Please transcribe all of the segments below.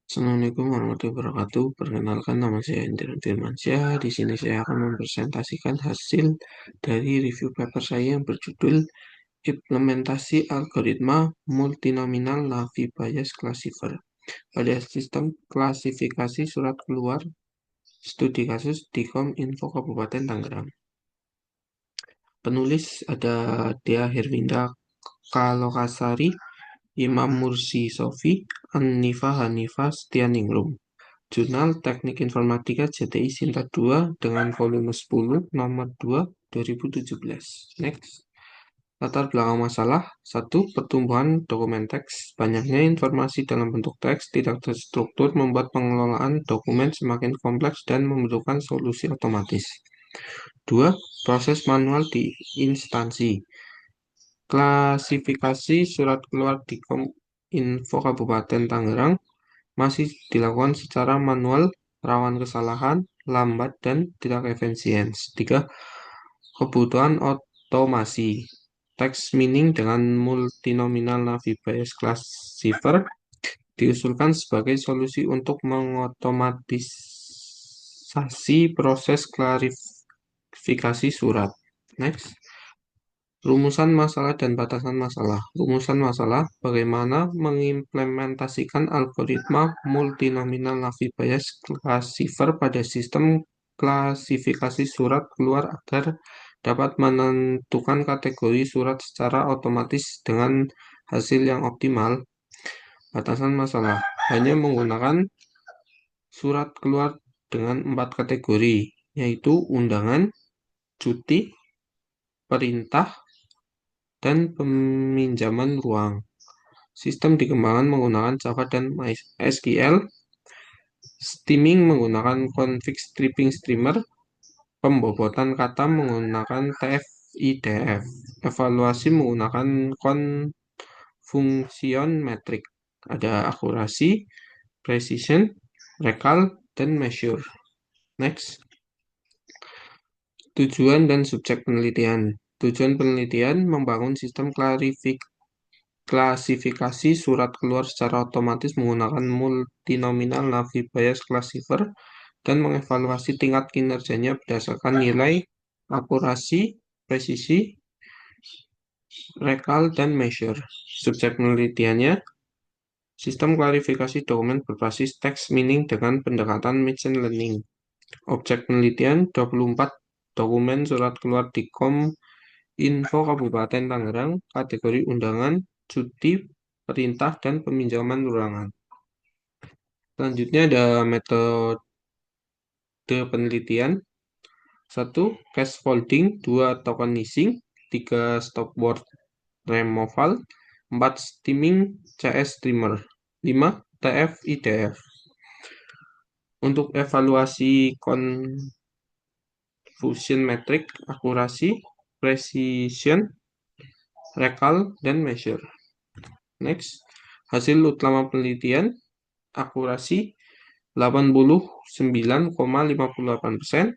Assalamualaikum warahmatullahi wabarakatuh. Perkenalkan, nama saya Indra Firmansyah. Di sini saya akan mempresentasikan hasil dari review paper saya yang berjudul Implementasi Algoritma Multinominal Naive Bayes Classifier pada sistem klasifikasi surat keluar studi kasus di Kominfo Kabupaten Tangerang. Penulis ada Dea Herwinda Kalokasari, Imam Mursi Sofi, Anifa Hanifa Setianingrum. Jurnal Teknik Informatika JTI Sinta 2 dengan volume 10 nomor 2 2017. Next. Latar belakang masalah 1. Pertumbuhan dokumen teks. Banyaknya informasi dalam bentuk teks tidak terstruktur membuat pengelolaan dokumen semakin kompleks dan membutuhkan solusi otomatis. 2. Proses manual di instansi. Klasifikasi surat keluar di Kominfo Kabupaten Tangerang masih dilakukan secara manual, rawan kesalahan, lambat, dan tidak efisien. 3. Kebutuhan otomasi. Text mining dengan multinominal Naive Bayes Classifier diusulkan sebagai solusi untuk mengotomatisasi proses klarifikasi surat. Next. Rumusan masalah dan batasan masalah. Rumusan masalah, bagaimana mengimplementasikan algoritma multinominal Naive Bayes Classifier pada sistem klasifikasi surat keluar agar dapat menentukan kategori surat secara otomatis dengan hasil yang optimal. Batasan masalah, hanya menggunakan surat keluar dengan 4 kategori, yaitu undangan, cuti, perintah, dan peminjaman ruang. Sistem dikembangkan menggunakan Java dan MySQL. Steaming menggunakan config stripping streamer. Pembobotan kata menggunakan TF-IDF. Evaluasi menggunakan function metric. Ada akurasi, precision, recall, dan measure. Next. Tujuan dan subjek penelitian. Tujuan penelitian membangun sistem klasifikasi surat keluar secara otomatis menggunakan multinominal Naive Bayes Classifier dan mengevaluasi tingkat kinerjanya berdasarkan nilai akurasi, presisi, recall, dan measure. Subjek penelitiannya, sistem klarifikasi dokumen berbasis text mining dengan pendekatan machine learning. Objek penelitian 24 dokumen surat keluar di Kominfo Kabupaten Tangerang, kategori undangan, cuti, perintah, dan peminjaman ruangan. Selanjutnya ada metode penelitian. 1. Cache folding, 2. Tokenizing, 3. Stopword removal, 4. Steaming CS streamer, 5. TF-IDF. Untuk evaluasi confusion metric, akurasi, precision, recall, dan measure. Next, hasil utama penelitian, akurasi 89,58%,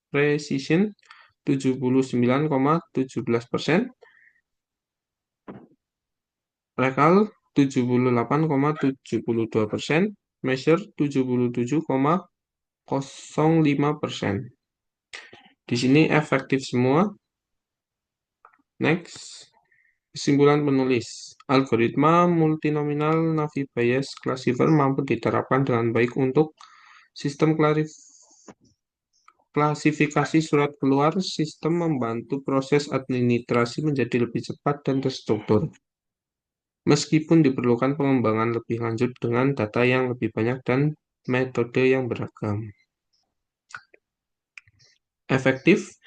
precision 79,17%, recall 78,72%, measure 77,05%. Di sini efektif semua. Next, kesimpulan penulis. Algoritma multinominal Naive Bayes Classifier mampu diterapkan dengan baik untuk sistem klasifikasi surat keluar. Sistem membantu proses administrasi menjadi lebih cepat dan terstruktur. Meskipun diperlukan pengembangan lebih lanjut dengan data yang lebih banyak dan metode yang beragam. Efektif,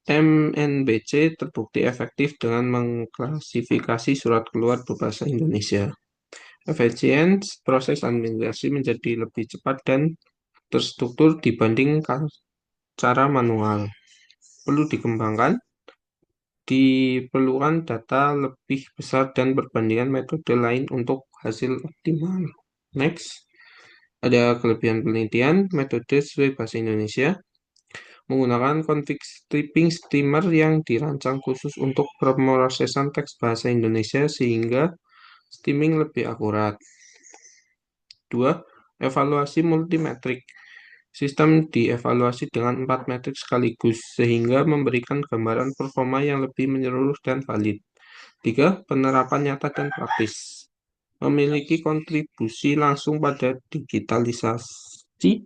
MNBC terbukti efektif dengan mengklasifikasi surat keluar berbahasa Indonesia. Efisien, proses administrasi menjadi lebih cepat dan terstruktur dibanding cara manual. Perlu dikembangkan, diperlukan data lebih besar dan perbandingan metode lain untuk hasil optimal. Next, ada kelebihan penelitian, metode sesuai bahasa Indonesia, menggunakan config stripping streamer yang dirancang khusus untuk pemrosesan teks bahasa Indonesia sehingga steaming lebih akurat. 2. Evaluasi multimetrik. Sistem dievaluasi dengan 4 metrik sekaligus, sehingga memberikan gambaran performa yang lebih menyeluruh dan valid. 3. Penerapan nyata dan praktis. Memiliki kontribusi langsung pada digitalisasi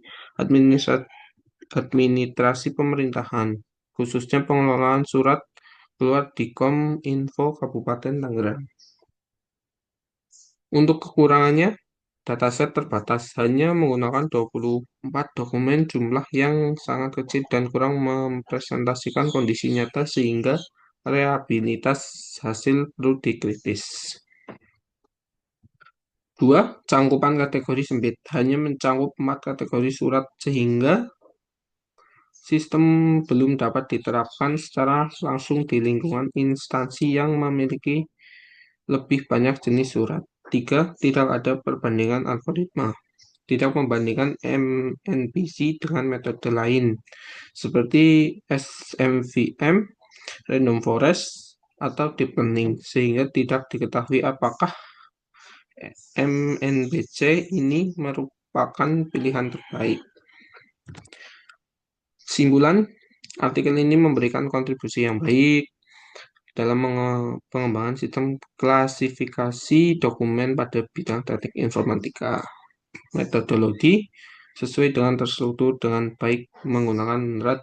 administrasi pemerintahan, khususnya pengelolaan surat keluar di Kominfo Kabupaten Tangerang. Untuk kekurangannya, dataset terbatas, hanya menggunakan 24 dokumen, jumlah yang sangat kecil dan kurang mempresentasikan kondisi nyata sehingga reliabilitas hasil perlu dikritis. 2. Cangkupan kategori sempit, hanya mencakup 4 kategori surat sehingga sistem belum dapat diterapkan secara langsung di lingkungan instansi yang memiliki lebih banyak jenis surat. 3. Tidak ada perbandingan algoritma. Tidak membandingkan MNPC dengan metode lain seperti SMVM, Random Forest, atau Deep Learning, sehingga tidak diketahui apakah MNPC ini merupakan pilihan terbaik. Kesimpulan, artikel ini memberikan kontribusi yang baik dalam pengembangan sistem klasifikasi dokumen pada bidang teknik informatika. Metodologi sesuai dengan terstruktur dengan baik menggunakan RAD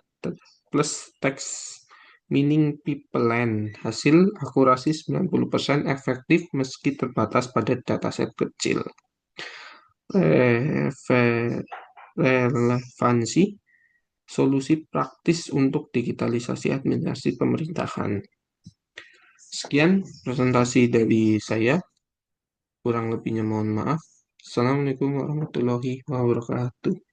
plus text meaning pipeline. Hasil akurasi 90% efektif meski terbatas pada dataset kecil. Relevansi solusi praktis untuk digitalisasi administrasi pemerintahan. Sekian presentasi dari saya. Kurang lebihnya mohon maaf. Assalamualaikum warahmatullahi wabarakatuh.